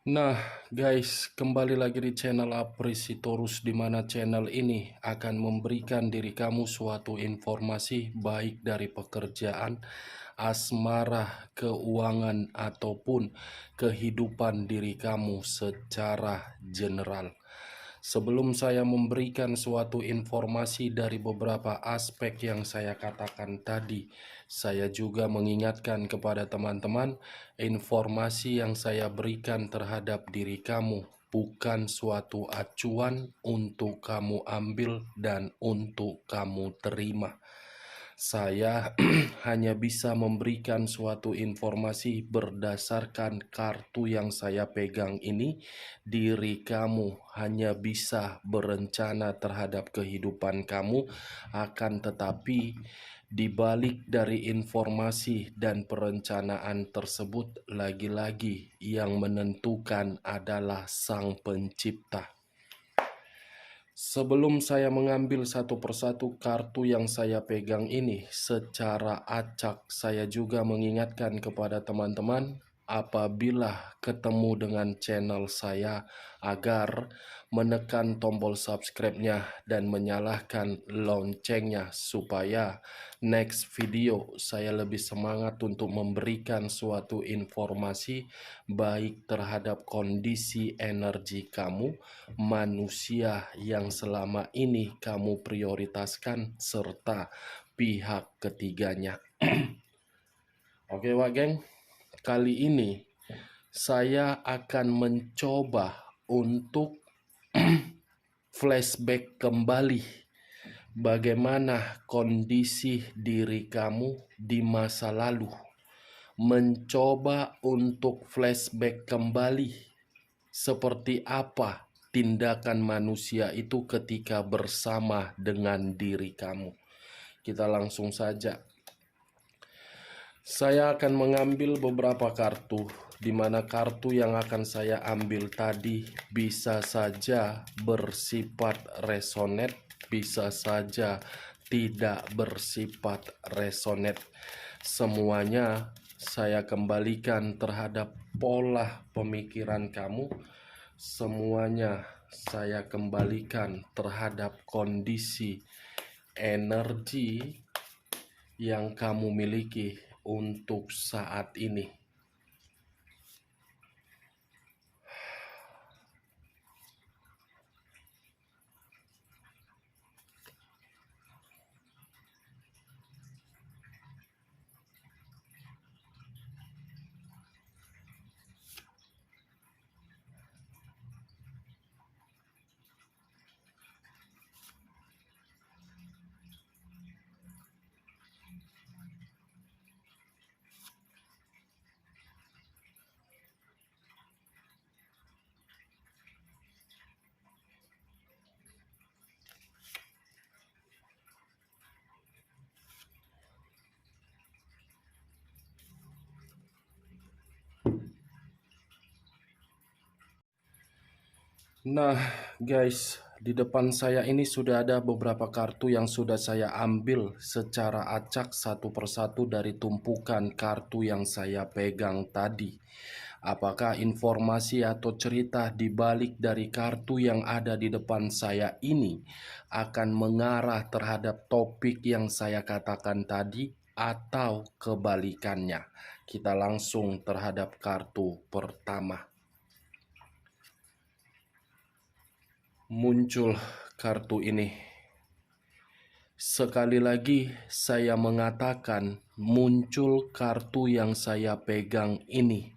Nah, guys, kembali lagi di channel Apresitorus, di mana channel ini akan memberikan diri kamu suatu informasi baik dari pekerjaan, asmara, keuangan, ataupun kehidupan diri kamu secara general. Sebelum saya memberikan suatu informasi dari beberapa aspek yang saya katakan tadi, saya juga mengingatkan kepada teman-teman, informasi yang saya berikan terhadap diri kamu bukan suatu acuan untuk kamu ambil dan untuk kamu terima. Saya hanya bisa memberikan suatu informasi berdasarkan kartu yang saya pegang ini. Diri kamu hanya bisa berencana terhadap kehidupan kamu, akan tetapi di balik dari informasi dan perencanaan tersebut, lagi-lagi yang menentukan adalah Sang Pencipta. Sebelum saya mengambil satu persatu kartu yang saya pegang ini secara acak, saya juga mengingatkan kepada teman-teman apabila ketemu dengan channel saya agar menekan tombol subscribe-nya dan menyalakan loncengnya supaya next video saya lebih semangat untuk memberikan suatu informasi baik terhadap kondisi energi kamu, manusia yang selama ini kamu prioritaskan, serta pihak ketiganya. Oke Wak Geng, kali ini saya akan mencoba untuk flashback kembali bagaimana kondisi diri kamu di masa lalu. Mencoba untuk flashback kembali seperti apa tindakan manusia itu ketika bersama dengan diri kamu. Kita langsung saja. Saya akan mengambil beberapa kartu, di mana kartu yang akan saya ambil tadi bisa saja bersifat resonate, bisa saja tidak bersifat resonate. Semuanya saya kembalikan terhadap pola pemikiran kamu. Semuanya saya kembalikan terhadap kondisi energi yang kamu miliki untuk saat ini. Nah, guys, di depan saya ini sudah ada beberapa kartu yang sudah saya ambil secara acak satu persatu dari tumpukan kartu yang saya pegang tadi. Apakah informasi atau cerita di balik dari kartu yang ada di depan saya ini akan mengarah terhadap topik yang saya katakan tadi atau kebalikannya? Kita langsung terhadap kartu pertama. Muncul kartu ini. Sekali lagi saya mengatakan muncul kartu yang saya pegang ini,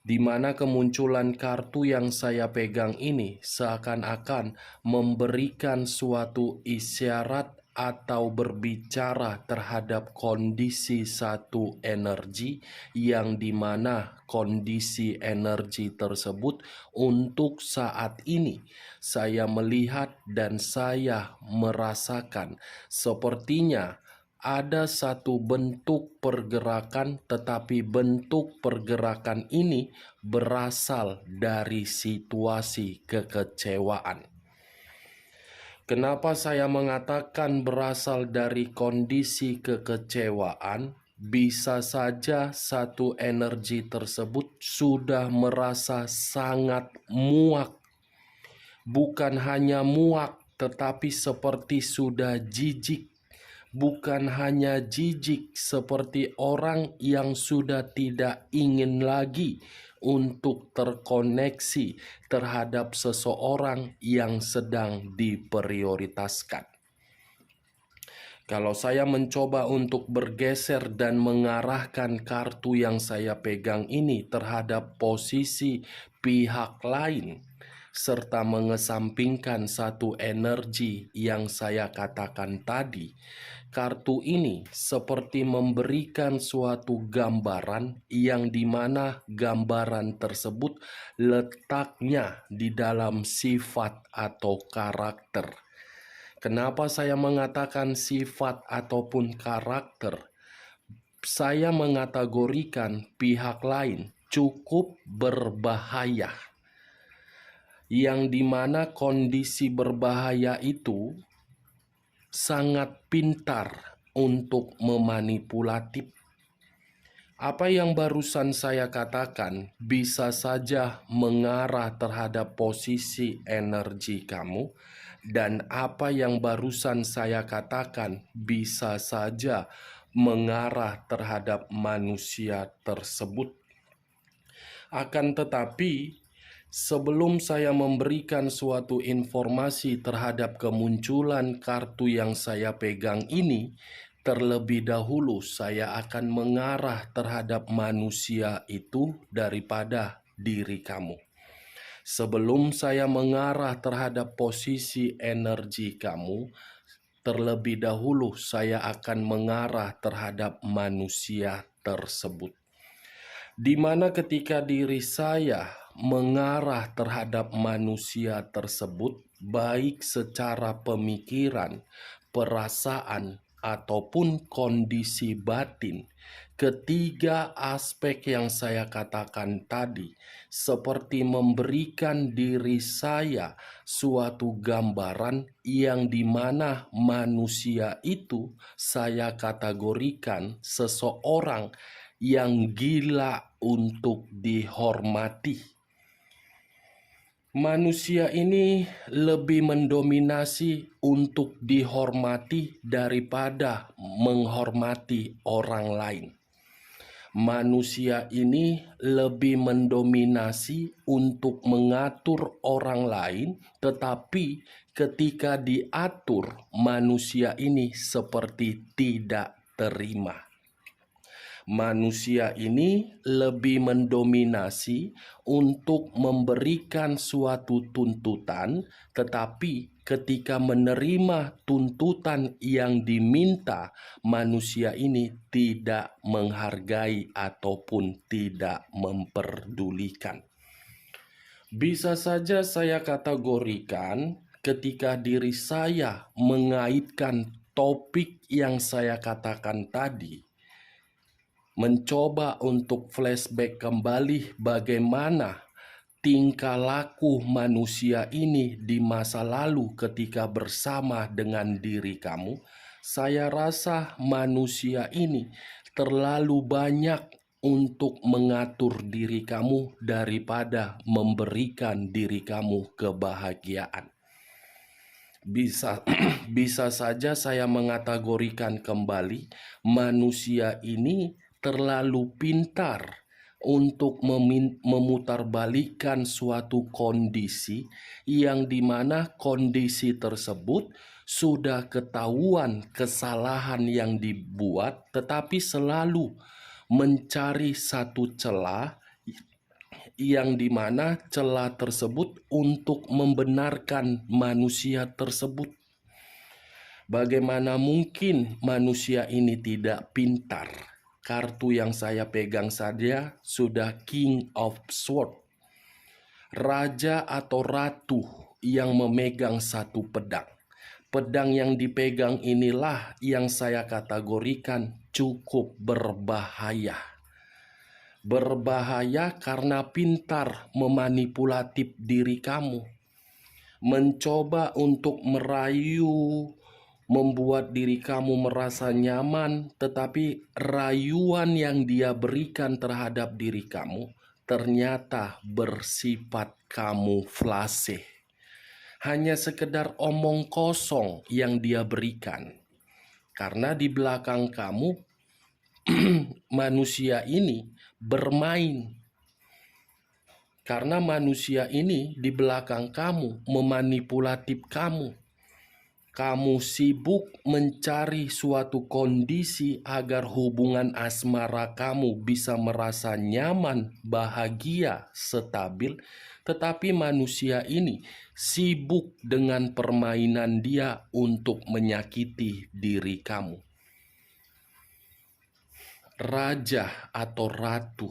di mana kemunculan kartu yang saya pegang ini seakan-akan memberikan suatu isyarat atau berbicara terhadap kondisi satu energi, yang dimana kondisi energi tersebut untuk saat ini saya melihat dan saya merasakan sepertinya ada satu bentuk pergerakan, tetapi bentuk pergerakan ini berasal dari situasi kekecewaan. Kenapa saya mengatakan berasal dari kondisi kekecewaan? bisa saja satu energi tersebut sudah merasa sangat muak. Bukan hanya muak, tetapi seperti sudah jijik. Bukan hanya jijik, seperti orang yang sudah tidak ingin lagi untuk terkoneksi terhadap seseorang yang sedang diprioritaskan. Kalau saya mencoba untuk bergeser dan mengarahkan kartu yang saya pegang ini terhadap posisi pihak lain, serta mengesampingkan satu energi yang saya katakan tadi, kartu ini seperti memberikan suatu gambaran yang dimana gambaran tersebut letaknya di dalam sifat atau karakter. Kenapa saya mengatakan sifat ataupun karakter? Saya mengategorikan pihak lain cukup berbahaya, yang dimana kondisi berbahaya itu sangat pintar untuk memanipulatif. Apa yang barusan saya katakan bisa saja mengarah terhadap posisi energi kamu, dan apa yang barusan saya katakan bisa saja mengarah terhadap manusia tersebut. Akan tetapi, sebelum saya memberikan suatu informasi terhadap kemunculan kartu yang saya pegang ini, terlebih dahulu saya akan mengarah terhadap manusia itu daripada diri kamu. Sebelum saya mengarah terhadap posisi energi kamu, terlebih dahulu saya akan mengarah terhadap manusia tersebut. Di mana ketika diri saya mengarah terhadap manusia tersebut, baik secara pemikiran, perasaan, ataupun kondisi batin, ketiga aspek yang saya katakan tadi seperti memberikan diri saya suatu gambaran yang dimana manusia itu saya kategorikan seseorang yang gila untuk dihormati. Manusia ini lebih mendominasi untuk dihormati daripada menghormati orang lain. Manusia ini lebih mendominasi untuk mengatur orang lain, tetapi ketika diatur, manusia ini seperti tidak terima. Manusia ini lebih mendominasi untuk memberikan suatu tuntutan, tetapi ketika menerima tuntutan yang diminta, manusia ini tidak menghargai ataupun tidak memperdulikan. Bisa saja saya kategorikan ketika diri saya mengaitkan topik yang saya katakan tadi, mencoba untuk flashback kembali bagaimana tingkah laku manusia ini di masa lalu ketika bersama dengan diri kamu. Saya rasa manusia ini terlalu banyak untuk mengatur diri kamu daripada memberikan diri kamu kebahagiaan. Bisa saja saya mengategorikan kembali manusia ini terlalu pintar untuk memutarbalikkan suatu kondisi yang dimana kondisi tersebut sudah ketahuan kesalahan yang dibuat, tetapi selalu mencari satu celah yang dimana celah tersebut untuk membenarkan manusia tersebut. Bagaimana mungkin manusia ini tidak pintar? Kartu yang saya pegang saja sudah King of Swords, raja atau ratu yang memegang satu pedang. Pedang yang dipegang inilah yang saya kategorikan cukup berbahaya. Berbahaya karena pintar memanipulatif diri kamu, mencoba untuk merayu, membuat diri kamu merasa nyaman, tetapi rayuan yang dia berikan terhadap diri kamu ternyata bersifat kamuflase. Hanya sekedar omong kosong yang dia berikan. Karena di belakang kamu, manusia ini bermain. Karena manusia ini di belakang kamu memanipulatif kamu. Kamu sibuk mencari suatu kondisi agar hubungan asmara kamu bisa merasa nyaman, bahagia, stabil. Tetapi manusia ini sibuk dengan permainan dia untuk menyakiti diri kamu. Raja atau ratu,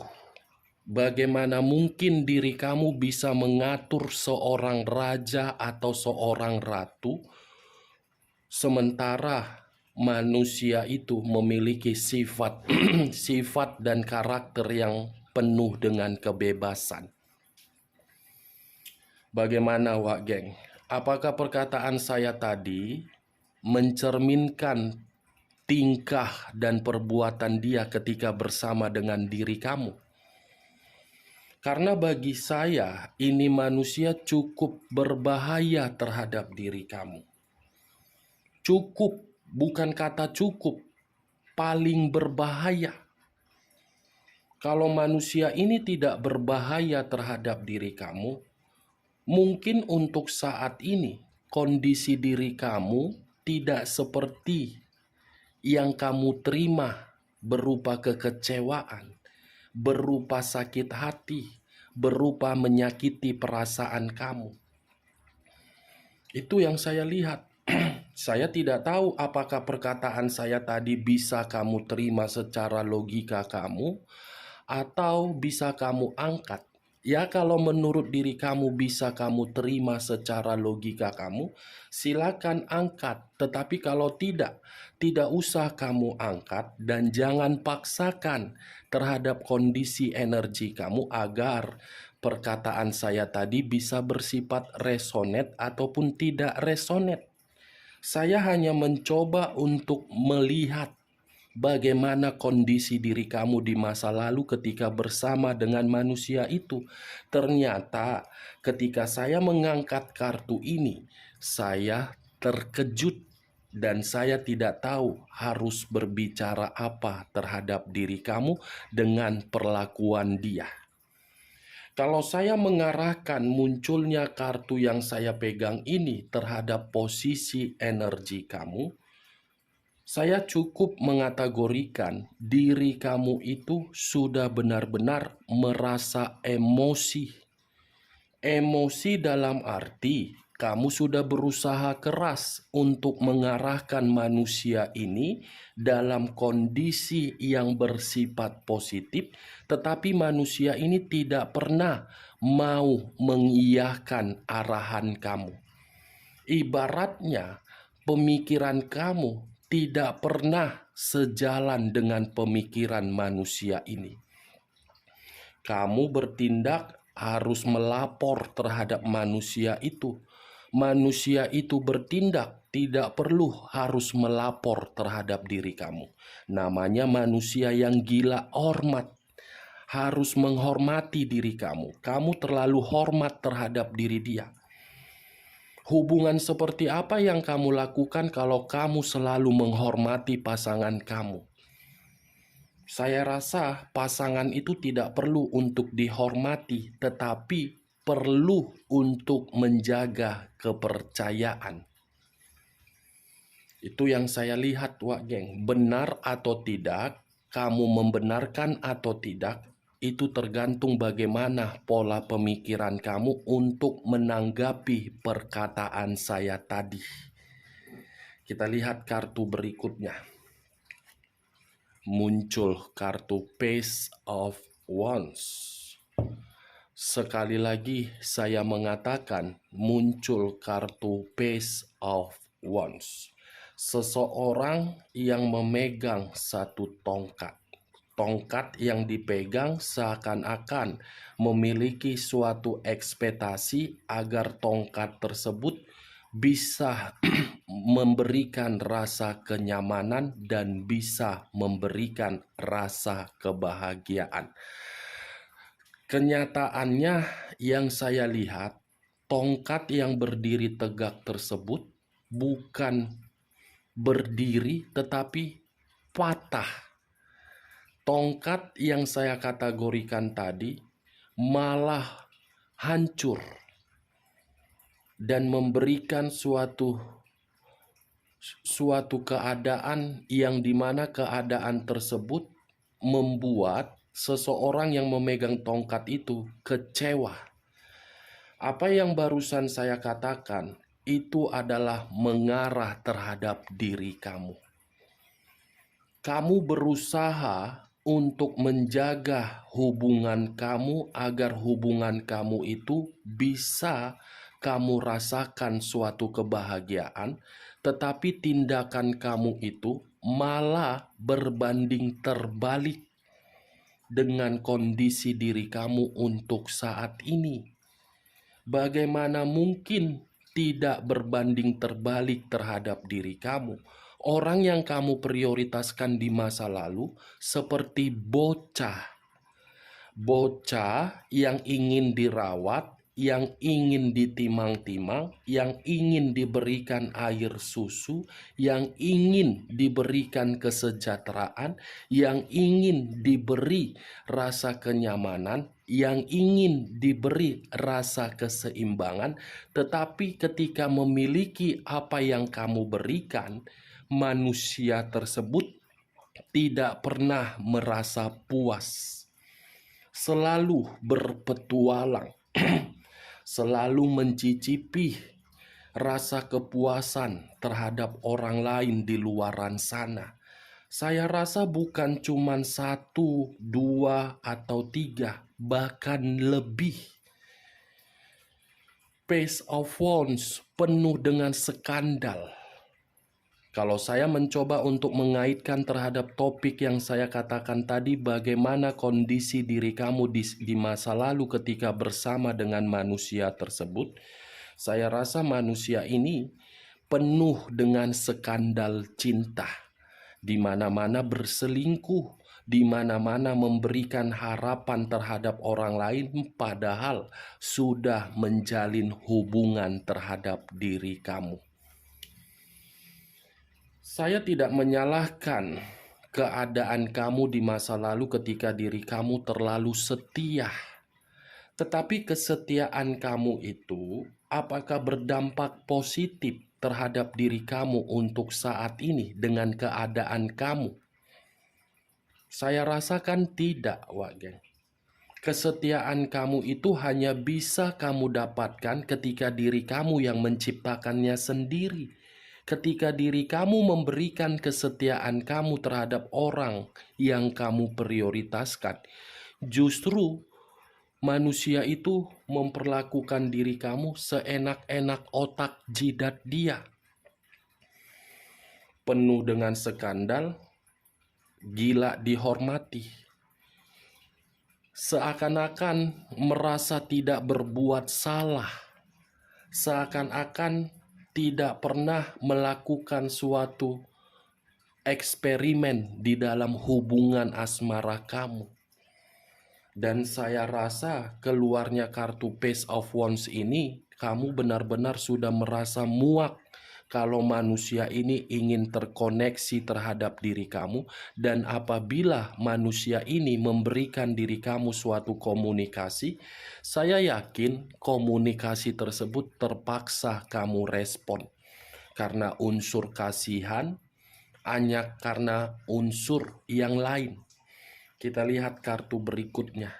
bagaimana mungkin diri kamu bisa mengatur seorang raja atau seorang ratu, sementara manusia itu memiliki sifat sifat dan karakter yang penuh dengan kebebasan. Bagaimana, Wak Geng? Apakah perkataan saya tadi mencerminkan tingkah dan perbuatan dia ketika bersama dengan diri kamu? Karena bagi saya, ini manusia cukup berbahaya terhadap diri kamu. Cukup, bukan kata cukup, paling berbahaya. Kalau manusia ini tidak berbahaya terhadap diri kamu, mungkin untuk saat ini kondisi diri kamu tidak seperti yang kamu terima, berupa kekecewaan, berupa sakit hati, berupa menyakiti perasaan kamu. Itu yang saya lihat. Saya tidak tahu apakah perkataan saya tadi bisa kamu terima secara logika kamu atau bisa kamu angkat. Ya, kalau menurut diri kamu bisa kamu terima secara logika kamu, silakan angkat. Tetapi kalau tidak usah kamu angkat dan jangan paksakan terhadap kondisi energi kamu agar perkataan saya tadi bisa bersifat resonate ataupun tidak resonate. Saya hanya mencoba untuk melihat bagaimana kondisi diri kamu di masa lalu ketika bersama dengan manusia itu. Ternyata ketika saya mengangkat kartu ini, saya terkejut dan saya tidak tahu harus berbicara apa terhadap diri kamu dengan perlakuan dia. Kalau saya mengarahkan munculnya kartu yang saya pegang ini terhadap posisi energi kamu, saya cukup mengategorikan diri kamu itu sudah benar-benar merasa emosi. Emosi dalam arti kamu sudah berusaha keras untuk mengarahkan manusia ini dalam kondisi yang bersifat positif, tetapi manusia ini tidak pernah mau mengiyakan arahan kamu. Ibaratnya pemikiran kamu tidak pernah sejalan dengan pemikiran manusia ini. Kamu bertindak harus melapor terhadap manusia itu. Manusia itu bertindak tidak perlu harus melapor terhadap diri kamu. Namanya manusia yang gila hormat. Harus menghormati diri kamu. Kamu terlalu hormat terhadap diri dia. Hubungan seperti apa yang kamu lakukan kalau kamu selalu menghormati pasangan kamu? Saya rasa pasangan itu tidak perlu untuk dihormati, tetapi perlu untuk menjaga kepercayaan. Itu yang saya lihat, Wak Geng. Benar atau tidak, kamu membenarkan atau tidak, itu tergantung bagaimana pola pemikiran kamu untuk menanggapi perkataan saya tadi. Kita lihat kartu berikutnya. Muncul kartu Page of Wands. Sekali lagi saya mengatakan muncul kartu Page of Wands. Seseorang yang memegang satu tongkat. Tongkat yang dipegang seakan-akan memiliki suatu ekspektasi agar tongkat tersebut bisa memberikan rasa kenyamanan dan bisa memberikan rasa kebahagiaan. Kenyataannya yang saya lihat, tongkat yang berdiri tegak tersebut bukan berdiri tetapi patah. Tongkat yang saya kategorikan tadi malah hancur dan memberikan suatu keadaan yang dimana keadaan tersebut membuat seseorang yang memegang tongkat itu kecewa. Apa yang barusan saya katakan itu adalah mengarah terhadap diri kamu. Kamu berusaha untuk menjaga hubungan kamu agar hubungan kamu itu bisa kamu rasakan suatu kebahagiaan, tetapi tindakan kamu itu malah berbanding terbalik dengan kondisi diri kamu untuk saat ini. Bagaimana mungkin tidak berbanding terbalik terhadap diri kamu? Orang yang kamu prioritaskan di masa lalu seperti bocah yang ingin dirawat, yang ingin ditimang-timang, yang ingin diberikan air susu, yang ingin diberikan kesejahteraan, yang ingin diberi rasa kenyamanan, yang ingin diberi rasa keseimbangan. Tetapi ketika memiliki apa yang kamu berikan, manusia tersebut tidak pernah merasa puas, selalu berpetualang, selalu mencicipi rasa kepuasan terhadap orang lain di luaran sana. Saya rasa bukan cuma 1, 2, atau 3, bahkan lebih. Pace of Wands penuh dengan skandal. Kalau saya mencoba untuk mengaitkan terhadap topik yang saya katakan tadi, bagaimana kondisi diri kamu di masa lalu ketika bersama dengan manusia tersebut, saya rasa manusia ini penuh dengan skandal cinta. Di mana-mana berselingkuh, di mana-mana memberikan harapan terhadap orang lain, padahal sudah menjalin hubungan terhadap diri kamu. Saya tidak menyalahkan keadaan kamu di masa lalu ketika diri kamu terlalu setia. Tetapi kesetiaan kamu itu apakah berdampak positif terhadap diri kamu untuk saat ini dengan keadaan kamu? Saya rasakan tidak, Wak. Kesetiaan kamu itu hanya bisa kamu dapatkan ketika diri kamu yang menciptakannya sendiri. Ketika diri kamu memberikan kesetiaan kamu terhadap orang yang kamu prioritaskan, justru manusia itu memperlakukan diri kamu seenak-enak otak jidat dia. Penuh dengan skandal, gila dihormati. Seakan-akan merasa tidak berbuat salah. Seakan-akan tidak pernah melakukan suatu eksperimen di dalam hubungan asmara kamu. Dan saya rasa keluarnya kartu Page of Wands ini, kamu benar-benar sudah merasa muak kalau manusia ini ingin terkoneksi terhadap diri kamu. Dan apabila manusia ini memberikan diri kamu suatu komunikasi, saya yakin komunikasi tersebut terpaksa kamu respon. Karena unsur kasihan, hanya karena unsur yang lain. Kita lihat kartu berikutnya.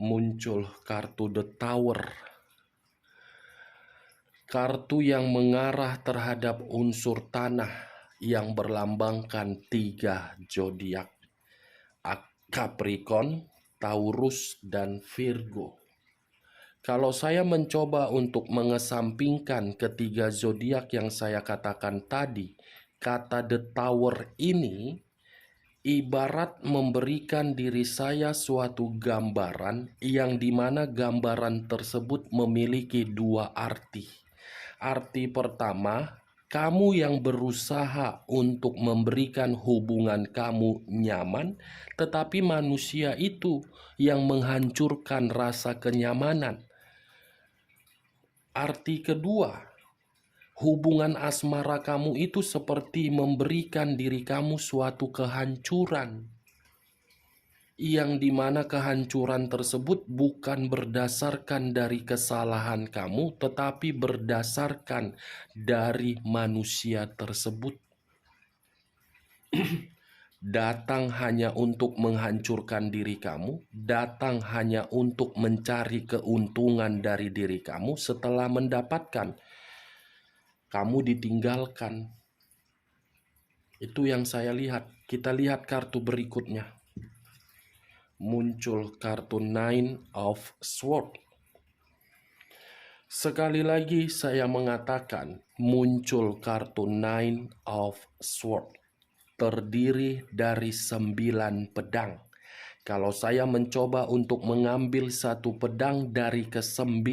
Muncul kartu The Tower. Kartu yang mengarah terhadap unsur tanah yang berlambangkan 3 zodiak: Capricorn, Taurus, dan Virgo. Kalau saya mencoba untuk mengesampingkan ketiga zodiak yang saya katakan tadi, kata The Tower ini ibarat memberikan diri saya suatu gambaran yang dimana gambaran tersebut memiliki 2 arti. Arti pertama, kamu yang berusaha untuk memberikan hubungan kamu nyaman, tetapi manusia itu yang menghancurkan rasa kenyamanan. Arti kedua, hubungan asmara kamu itu seperti memberikan diri kamu suatu kehancuran, yang dimana kehancuran tersebut bukan berdasarkan dari kesalahan kamu, tetapi berdasarkan dari manusia tersebut. Datang hanya untuk menghancurkan diri kamu, datang hanya untuk mencari keuntungan dari diri kamu. Setelah mendapatkan, kamu ditinggalkan. Itu yang saya lihat. Kita lihat kartu berikutnya. Muncul kartu Nine of Swords. Sekali lagi saya mengatakan, muncul kartu Nine of Swords. Terdiri dari 9 pedang. Kalau saya mencoba untuk mengambil satu pedang dari ke-9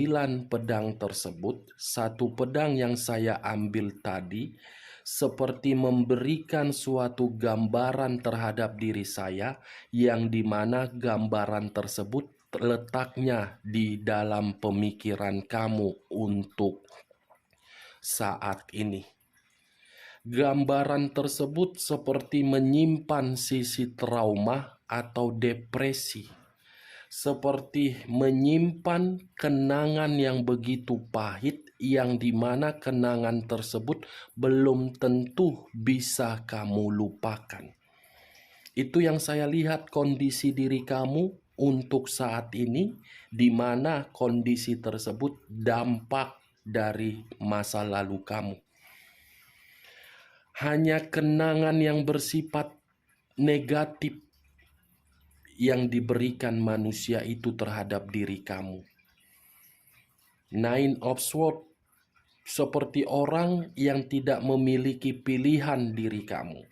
pedang tersebut, satu pedang yang saya ambil tadi seperti memberikan suatu gambaran terhadap diri saya, yang dimana gambaran tersebut letaknya di dalam pemikiran kamu untuk saat ini. Gambaran tersebut seperti menyimpan sisi trauma atau depresi, seperti menyimpan kenangan yang begitu pahit, yang dimana kenangan tersebut belum tentu bisa kamu lupakan. Itu yang saya lihat kondisi diri kamu untuk saat ini, di mana kondisi tersebut dampak dari masa lalu kamu. Hanya kenangan yang bersifat negatif yang diberikan manusia itu terhadap diri kamu. Nine of Swords seperti orang yang tidak memiliki pilihan diri kamu.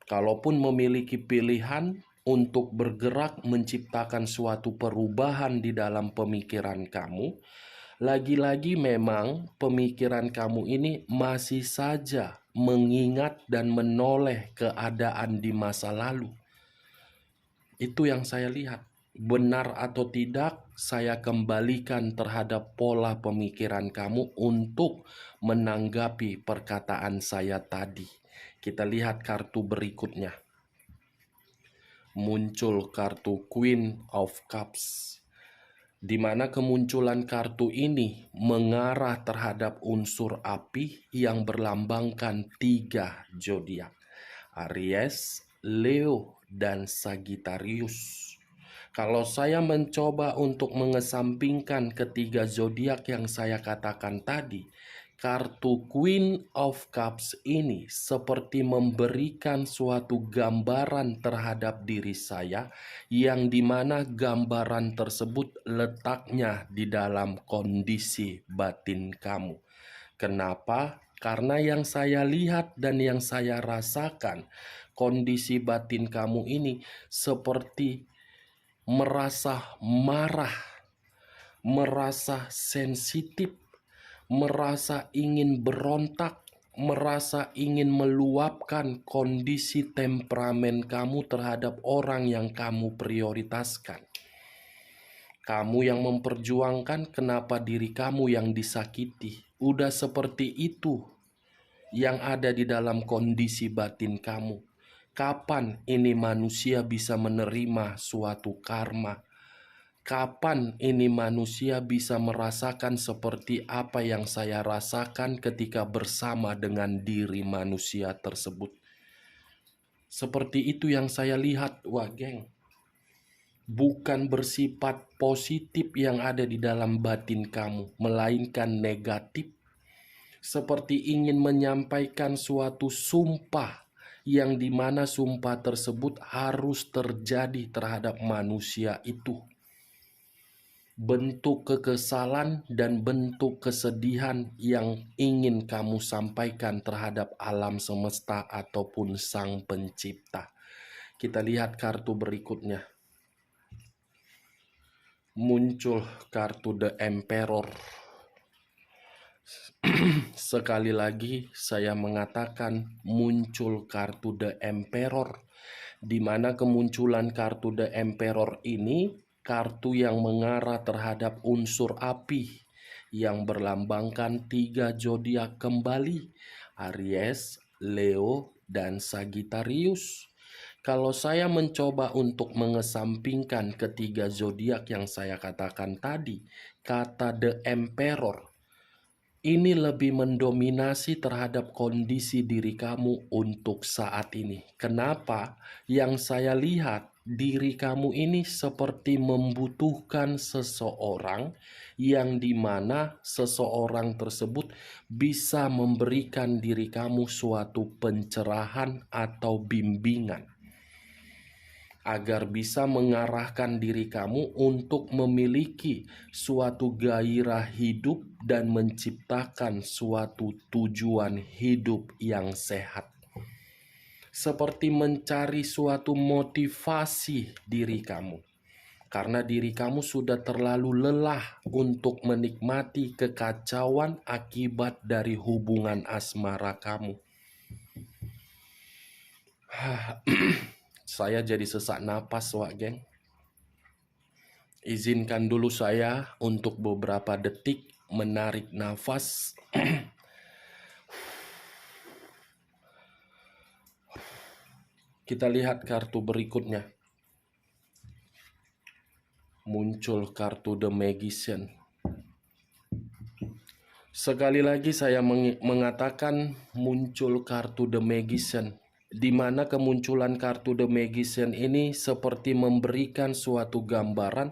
Kalaupun memiliki pilihan untuk bergerak menciptakan suatu perubahan di dalam pemikiran kamu, lagi-lagi memang pemikiran kamu ini masih saja mengingat dan menoleh keadaan di masa lalu. Itu yang saya lihat. Benar atau tidak, saya kembalikan terhadap pola pemikiran kamu untuk menanggapi perkataan saya tadi. Kita lihat kartu berikutnya. Muncul kartu Queen of Cups, di mana kemunculan kartu ini mengarah terhadap unsur api yang berlambangkan 3 zodiak: Aries, Leo, dan Sagittarius. Kalau saya mencoba untuk mengesampingkan ketiga zodiak yang saya katakan tadi, kartu Queen of Cups ini seperti memberikan suatu gambaran terhadap diri saya, yang dimana gambaran tersebut letaknya di dalam kondisi batin kamu. Kenapa? Karena yang saya lihat dan yang saya rasakan, kondisi batin kamu ini seperti merasa marah, merasa sensitif, merasa ingin berontak, merasa ingin meluapkan kondisi temperamen kamu terhadap orang yang kamu prioritaskan. Kamu yang memperjuangkan, kenapa diri kamu yang disakiti? Udah seperti itu yang ada di dalam kondisi batin kamu. Kapan ini manusia bisa menerima suatu karma? Kapan ini manusia bisa merasakan seperti apa yang saya rasakan ketika bersama dengan diri manusia tersebut? Seperti itu yang saya lihat, wah geng. Bukan bersifat positif yang ada di dalam batin kamu, melainkan negatif. Seperti ingin menyampaikan suatu sumpah, yang dimana sumpah tersebut harus terjadi terhadap manusia itu. Bentuk kekesalan dan bentuk kesedihan yang ingin kamu sampaikan terhadap alam semesta ataupun Sang Pencipta. Kita lihat kartu berikutnya. Muncul kartu The Emperor. Sekali lagi saya mengatakan muncul kartu The Emperor, di mana kemunculan kartu The Emperor ini kartu yang mengarah terhadap unsur api yang berlambangkan 3 zodiak kembali, Aries, Leo, dan Sagittarius. Kalau saya mencoba untuk mengesampingkan ketiga zodiak yang saya katakan tadi, kata The Emperor ini lebih mendominasi terhadap kondisi diri kamu untuk saat ini. Kenapa? Yang saya lihat, diri kamu ini seperti membutuhkan seseorang yang dimana seseorang tersebut bisa memberikan diri kamu suatu pencerahan atau bimbingan agar bisa mengarahkan diri kamu untuk memiliki suatu gairah hidup dan menciptakan suatu tujuan hidup yang sehat. Seperti mencari suatu motivasi diri kamu. Karena diri kamu sudah terlalu lelah untuk menikmati kekacauan akibat dari hubungan asmara kamu. Saya jadi sesak napas, Wak Geng. Izinkan dulu saya untuk beberapa detik menarik nafas. Kita lihat kartu berikutnya. Muncul kartu The Magician. Sekali lagi saya mengatakan muncul kartu The Magician, di mana kemunculan kartu The Magician ini seperti memberikan suatu gambaran.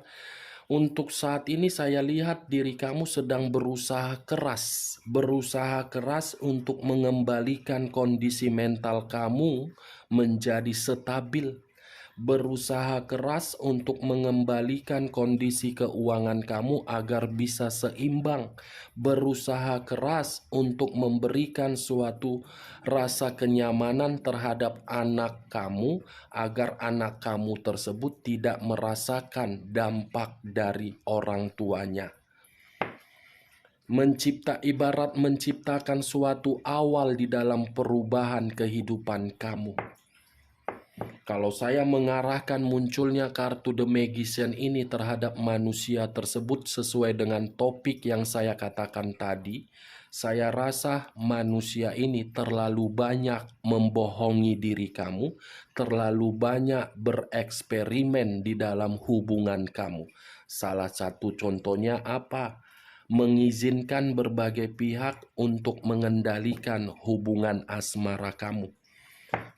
Untuk saat ini saya lihat diri kamu sedang berusaha keras untuk mengembalikan kondisi mental kamu menjadi stabil. Berusaha keras untuk mengembalikan kondisi keuangan kamu agar bisa seimbang. Berusaha keras untuk memberikan suatu rasa kenyamanan terhadap anak kamu agar anak kamu tersebut tidak merasakan dampak dari orang tuanya. Ibarat menciptakan suatu awal di dalam perubahan kehidupan kamu. Kalau saya mengarahkan munculnya kartu The Magician ini terhadap manusia tersebut sesuai dengan topik yang saya katakan tadi, saya rasa manusia ini terlalu banyak membohongi diri kamu, terlalu banyak bereksperimen di dalam hubungan kamu. Salah satu contohnya apa? Mengizinkan berbagai pihak untuk mengendalikan hubungan asmara kamu.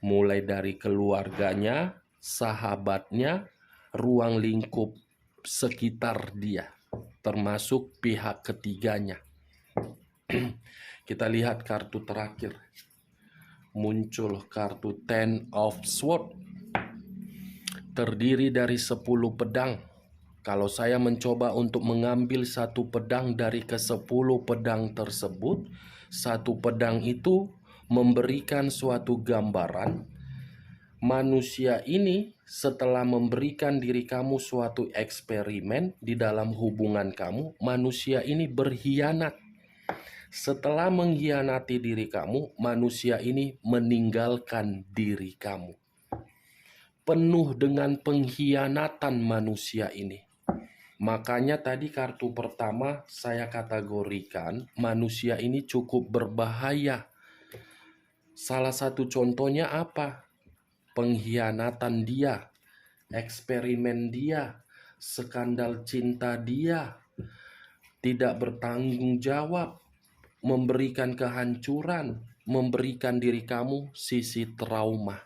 Mulai dari keluarganya, sahabatnya, ruang lingkup sekitar dia, termasuk pihak ketiganya. Kita lihat kartu terakhir. Muncul kartu Ten of Swords. Terdiri dari 10 pedang. Kalau saya mencoba untuk mengambil satu pedang dari ke-10 pedang tersebut, satu pedang itu memberikan suatu gambaran manusia ini setelah memberikan diri kamu suatu eksperimen di dalam hubungan kamu, manusia ini berkhianat. Setelah mengkhianati diri kamu, manusia ini meninggalkan diri kamu. Penuh dengan pengkhianatan manusia ini. Makanya tadi kartu pertama saya kategorikan manusia ini cukup berbahaya. Salah satu contohnya apa? Pengkhianatan dia, eksperimen dia, skandal cinta dia, tidak bertanggung jawab, memberikan kehancuran, memberikan diri kamu sisi trauma.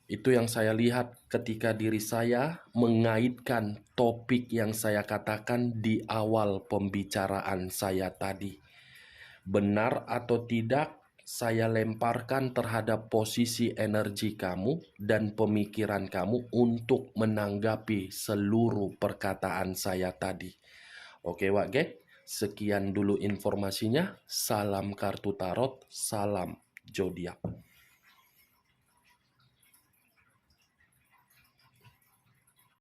Itu yang saya lihat ketika diri saya mengaitkan topik yang saya katakan di awal pembicaraan saya tadi. Benar atau tidak, saya lemparkan terhadap posisi energi kamu dan pemikiran kamu untuk menanggapi seluruh perkataan saya tadi. Oke, Wak Gek, sekian dulu informasinya. Salam kartu tarot, salam zodiak.